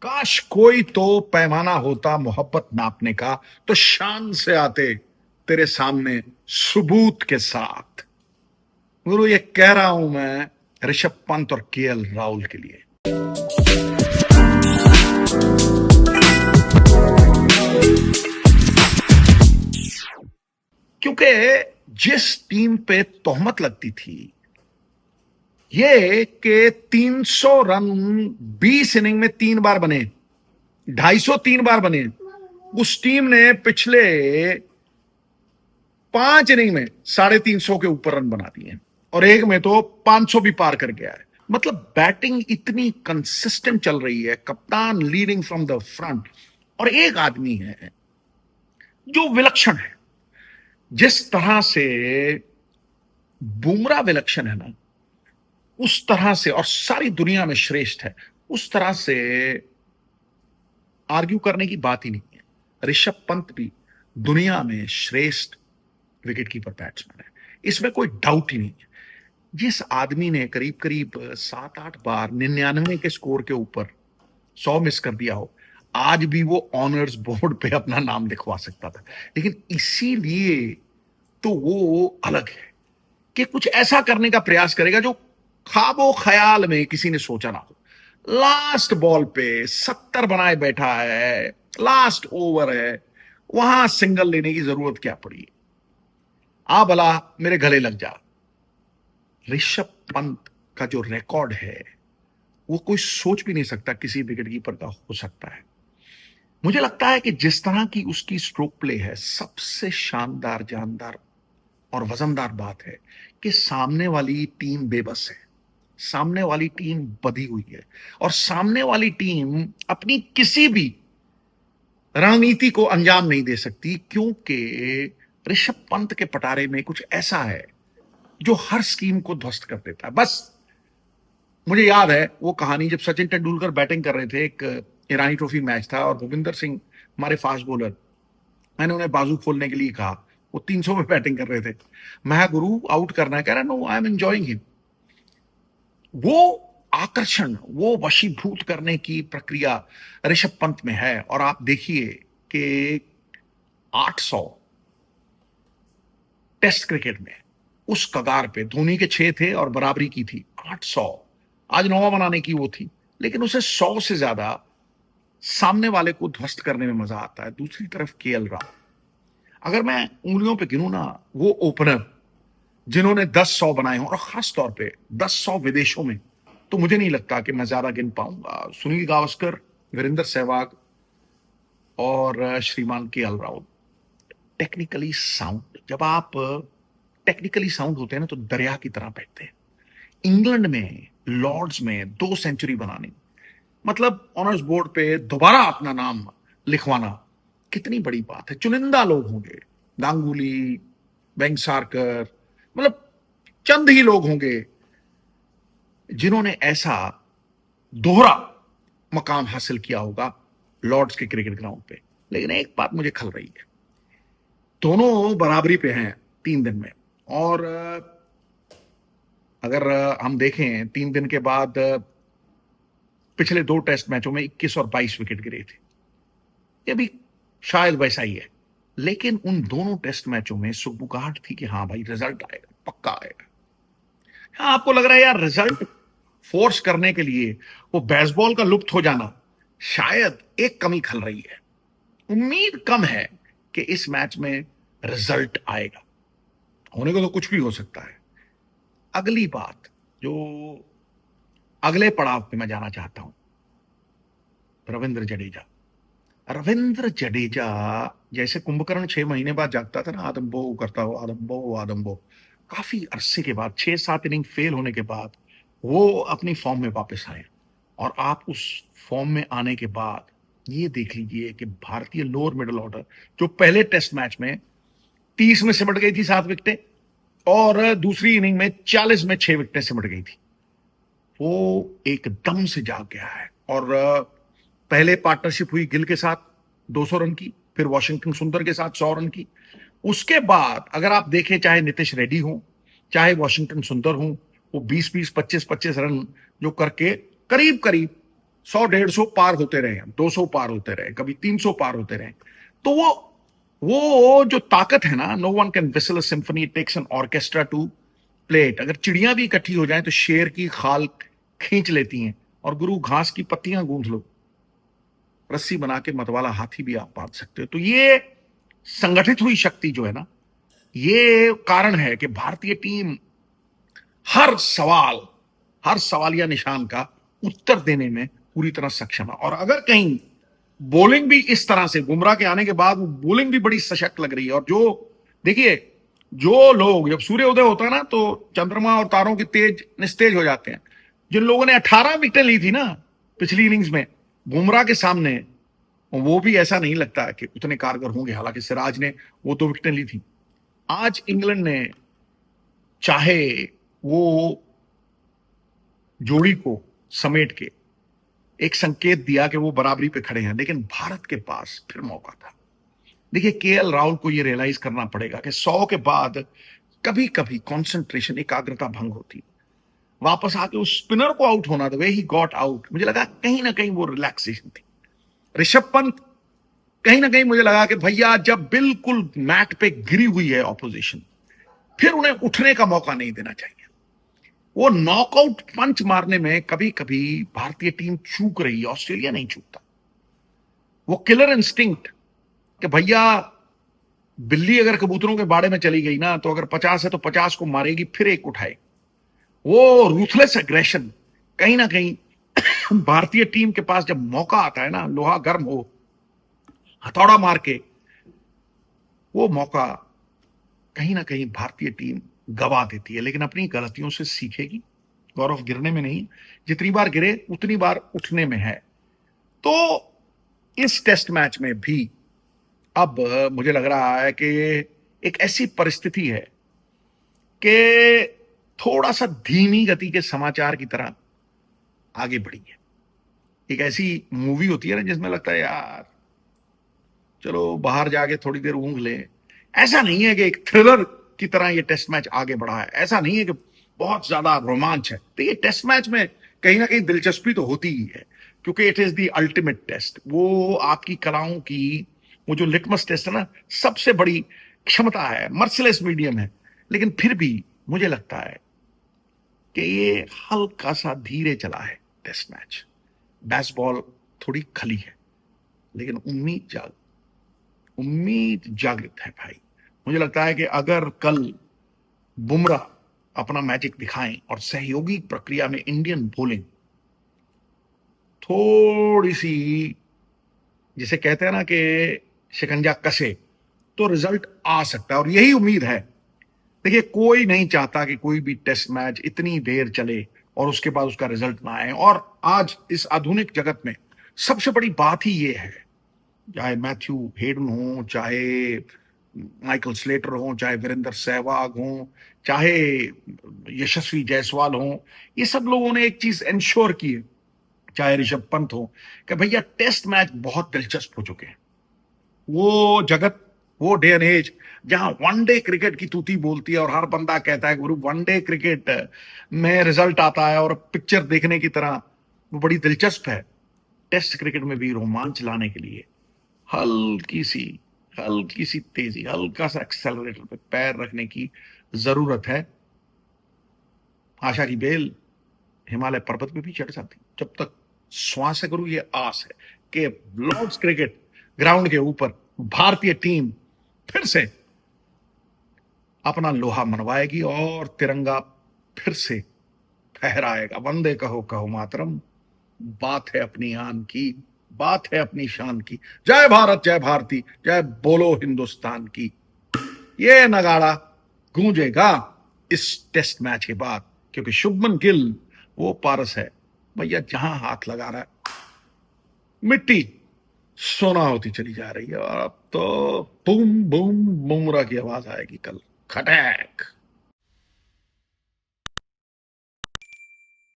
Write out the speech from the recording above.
काश कोई तो पैमाना होता मोहब्बत नापने का, तो शान से आते तेरे सामने सबूत के साथ। गुरु, ये कह रहा हूं मैं ऋषभ पंत और केएल राहुल के लिए। क्योंकि जिस टीम पे तोहमत लगती थी ये कि 300 रन 20 इनिंग में 3 बार बने, 250 3 बार बने, उस टीम ने पिछले 5 इनिंग में 350 के ऊपर रन बना दिए और एक में तो 500 भी पार कर गया है। मतलब बैटिंग इतनी कंसिस्टेंट चल रही है, कप्तान लीडिंग फ्रॉम द फ्रंट, और एक आदमी है जो विलक्षण है। जिस तरह से बुमराह विलक्षण है ना, उस तरह से, और सारी दुनिया में श्रेष्ठ है, उस तरह से आर्ग्यू करने की बात ही नहीं है। ऋषभ पंत भी दुनिया में श्रेष्ठ विकेटकीपर बैट्समैन है, इसमें कोई डाउट ही नहीं है। जिस आदमी ने करीब करीब 7-8 बार 99 के स्कोर के ऊपर 100 मिस कर दिया हो, आज भी वो ऑनर्स बोर्ड पे अपना नाम लिखवा सकता था। लेकिन इसीलिए तो वो अलग है कि कुछ ऐसा करने का प्रयास करेगा जो ख्वाबो ख्याल में किसी ने सोचा ना हो। लास्ट बॉल पे 70 बनाए बैठा है, लास्ट ओवर है, वहां सिंगल लेने की जरूरत क्या पड़ी? आ भला मेरे गले लग जा। ऋषभ पंत का जो रिकॉर्ड है वो कोई सोच भी नहीं सकता किसी विकेटकीपर का हो सकता है। मुझे लगता है कि जिस तरह की उसकी स्ट्रोक प्ले है, सबसे शानदार, जानदार और वजनदार बात है कि सामने वाली टीम बेबस है, सामने वाली टीम बधी हुई है, और सामने वाली टीम अपनी किसी भी रणनीति को अंजाम नहीं दे सकती, क्योंकि ऋषभ पंत के पटारे में कुछ ऐसा है जो हर स्कीम को ध्वस्त कर देता है। बस मुझे याद है वो कहानी, जब सचिन तेंदुलकर बैटिंग कर रहे थे, एक ईरानी ट्रॉफी मैच था और भूपिंदर सिंह हमारे फास्ट बॉलर, मैंने उन्हें बाजू खोलने के लिए कहा, वो 300 में बैटिंग कर रहे थे। मैं, गुरु आउट करना है, कह रहा no I am enjoying him. वो आकर्षण, वो वशीभूत करने की प्रक्रिया ऋषभ पंत में है। और आप देखिए कि 800 टेस्ट क्रिकेट में उस कगार पे, धोनी के 6 थे और बराबरी की थी, 800 आज 9 बनाने की वो थी, लेकिन उसे 100 से ज्यादा सामने वाले को ध्वस्त करने में मजा आता है। दूसरी तरफ केएल राहुल, अगर मैं उंगलियों पे गिनूं ना, वो ओपनर जिन्होंने 10-100 बनाए हों, और खास तौर पे 10-100 विदेशों में, तो मुझे नहीं लगता कि मैं ज्यादा गिन पाऊंगा। सुनील गावस्कर, वीरेंद्र सहवाग और श्रीमान केएल राहुल। टेक्निकली साउंड, जब आप टेक्निकली साउंड होते हैं ना, तो दरिया की तरह बहते हैं। इंग्लैंड में लॉर्ड्स में 2 सेंचुरी बनानी, मतलब ऑनर्स बोर्ड पे दोबारा अपना नाम लिखवाना, कितनी बड़ी बात है। चुनिंदा लोग होंगे, गांगुली, वेंगसारकर, मतलब चंद ही लोग होंगे जिन्होंने ऐसा दोहरा मकाम हासिल किया होगा लॉर्ड्स के क्रिकेट ग्राउंड पे। लेकिन एक बात मुझे खल रही है, दोनों बराबरी पे हैं 3 दिन में, और अगर हम देखें 3 दिन के बाद पिछले 2 टेस्ट मैचों में 21 और 22 विकेट गिरे थे, ये भी शायद वैसा ही है। लेकिन उन दोनों टेस्ट मैचों में सुगबुगाहट थी कि हाँ भाई रिजल्ट आएगा, पक्का आएगा। हाँ, आपको लग रहा है यार रिजल्ट फोर्स करने के लिए वो बेसबॉल का लुप्त हो जाना, शायद एक कमी खल रही है। उम्मीद कम है कि इस मैच में रिजल्ट आएगा। होने को तो कुछ भी हो सकता है। अगली बात, जो अगले पड़ाव पे मैं जाना चाहता हूं, रविंद्र जडेजा। रविंद्र जडेजा जैसे कुंभकर्ण 6 महीने बाद जागता था ना, आदम्बो करता हो, आदम्बो आदम्बो, काफी अरसे के बाद, 6-7 इनिंग फेल होने के बाद वो अपनी फॉर्म में वापस आए। और आप उस फॉर्म में आने के बाद ये देख लीजिए कि भारतीय लोअर मिडिल ऑर्डर, जो पहले टेस्ट मैच में 30 में सिमट गई थी 7 विकेटें, और दूसरी इनिंग में 40 में 6 विकेटें सिमट गई थी, वो एकदम से जाग गया है। और पहले पार्टनरशिप हुई गिल के साथ 200 रन की, फिर वॉशिंगटन सुंदर के साथ 100 रन की। उसके बाद अगर आप देखें, चाहे नितिश रेड्डी हो, चाहे वॉशिंगटन सुंदर हो, वो 20-20, 25-25 रन जो करके करीब करीब 100-150 पार होते रहे, 200 पार होते रहे, कभी 300 पार होते रहे। तो वो जो ताकत है ना, no one can whistle a symphony, it takes an orchestra to play it. अगर चिड़िया भी इकट्ठी हो जाए तो शेर की खाल खींच लेती हैं, और गुरु घास की पत्तियां गूंथ लो, रस्सी बना के मतवाला हाथी भी आप बांध सकते हो। तो ये संगठित हुई शक्ति जो है ना, ये कारण है कि भारतीय टीम हर सवाल, हर सवालिया निशान का उत्तर देने में पूरी तरह सक्षम है। और अगर कहीं बॉलिंग भी इस तरह से, बुमराह के आने के बाद वो बॉलिंग भी बड़ी सशक्त लग रही है। और जो देखिए, जो लोग, जब सूर्योदय होता है ना तो चंद्रमा और तारों के तेज निस्तेज हो जाते हैं। जिन लोगों ने 18 विकेटें ली थी ना पिछली इनिंग्स में बुमराह के सामने, वो भी ऐसा नहीं लगता कि उतने कारगर होंगे। हालांकि सिराज ने वो 2 विकेटें ली थी। आज इंग्लैंड ने चाहे वो जोड़ी को समेट के एक संकेत दिया कि वो बराबरी पे खड़े हैं, लेकिन भारत के पास फिर मौका था। देखिए, केएल राहुल को ये रियलाइज करना पड़ेगा कि 100 के बाद कभी कभी कंसंट्रेशन, एकाग्रता भंग होती। वापस आके उस स्पिनर को आउट होना, the way he got out, मुझे लगा कहीं ना कहीं वो रिलैक्सेशन थी। ऋषभ पंत, कहीं ना कहीं मुझे लगा कि भैया जब बिल्कुल मैट पे गिरी हुई है ऑपोजिशन, फिर उन्हें उठने का मौका नहीं देना चाहिए। वो नॉकआउट पंच मारने में कभी कभी भारतीय टीम चूक रही है, ऑस्ट्रेलिया नहीं चूकता। वो किलर इंस्टिंक्ट कि भैया बिल्ली अगर कबूतरों के बाड़े में चली गई ना, तो अगर 50 है तो 50 को मारेगी, फिर एक उठाएगी। वो रूथलेस एग्रेशन कहीं ना कहीं भारतीय टीम के पास जब मौका आता है ना, लोहा गर्म हो, हथौड़ा मार के, वो मौका कहीं ना कहीं भारतीय टीम गवा देती है। लेकिन अपनी गलतियों से सीखेगी। गौरव गिरने में नहीं, जितनी बार गिरे उतनी बार उठने में है। तो इस टेस्ट मैच में भी अब मुझे लग रहा है कि एक ऐसी परिस्थिति है कि थोड़ा सा धीमी गति के समाचार की तरह आगे बढ़ी है। एक ऐसी मूवी होती है ना जिसमें लगता है यार चलो बाहर जाके थोड़ी देर ऊँघ ले। ऐसा नहीं है कि एक थ्रिलर की तरह ये टेस्ट मैच आगे बढ़ा है। ऐसा नहीं है कि बहुत ज्यादा रोमांच है। तो ये टेस्ट मैच में कहीं ना कहीं दिलचस्पी तो होती ही है, क्योंकि it is the ultimate test. वो आपकी कलाओं की वो जो लिटमस टेस्ट है ना, सबसे बड़ी क्षमता है, मर्सिलेस मीडियम है। लेकिन फिर भी मुझे लगता है कि ये हल्का सा धीरे चला है टेस्ट मैच। बेसबॉल थोड़ी खली है, लेकिन उम्मीद जागृत है भाई। मुझे लगता है कि अगर कल बुमराह अपना मैजिक दिखाएं और सहयोगी प्रक्रिया में इंडियन बॉलिंग थोड़ी सी, जिसे कहते हैं ना कि शिकंजा कसे, तो रिजल्ट आ सकता है। और यही उम्मीद है। देखिए, कोई नहीं चाहता कि कोई भी टेस्ट मैच इतनी देर चले और उसके बाद उसका रिजल्ट ना आए। और आज इस आधुनिक जगत में सबसे बड़ी बात ही ये है, चाहे मैथ्यू हेडन हो, चाहे माइकल स्लेटर हो, चाहे वीरेंद्र सहवाग हो, चाहे यशस्वी जायसवाल हो, ये सब लोगों ने एक चीज इंश्योर की है, चाहे ऋषभ पंत हो, कि भैया टेस्ट मैच बहुत दिलचस्प हो चुके हैं। वो जगत, वो डे एंड एज जहां वनडे क्रिकेट की तूती बोलती है और हर बंदा कहता है गुरु वनडे क्रिकेट में रिजल्ट आता है और पिक्चर देखने की तरह वो बड़ी दिलचस्प है। टेस्ट क्रिकेट में भी रोमांच लाने के लिए हल्की सी हल्की सी तेजी, हल्का सा एक्सेलरेटर पे पैर रखने की जरूरत है। आशा की बेल हिमालय पर्वत पे भी चढ़ जाती जब तक श्वास है गुरु। ये आस है कि लॉर्ड्स क्रिकेट ग्राउंड के ऊपर भारतीय टीम फिर से अपना लोहा मनवाएगी और तिरंगा फिर से फहराएगा। वंदे कहो कहो मातरम, बात है अपनी आन की, बात है अपनी शान की। जय भारत, जय भारती, जय बोलो हिंदुस्तान की। ये नगाड़ा गूंजेगा इस टेस्ट मैच के बाद, क्योंकि शुभमन गिल वो पारस है भैया, जहां हाथ लगा रहा है मिट्टी सोना होती चली जा रही है। और अब तो बूम बूम बुमराह की आवाज आएगी कल, खटैक।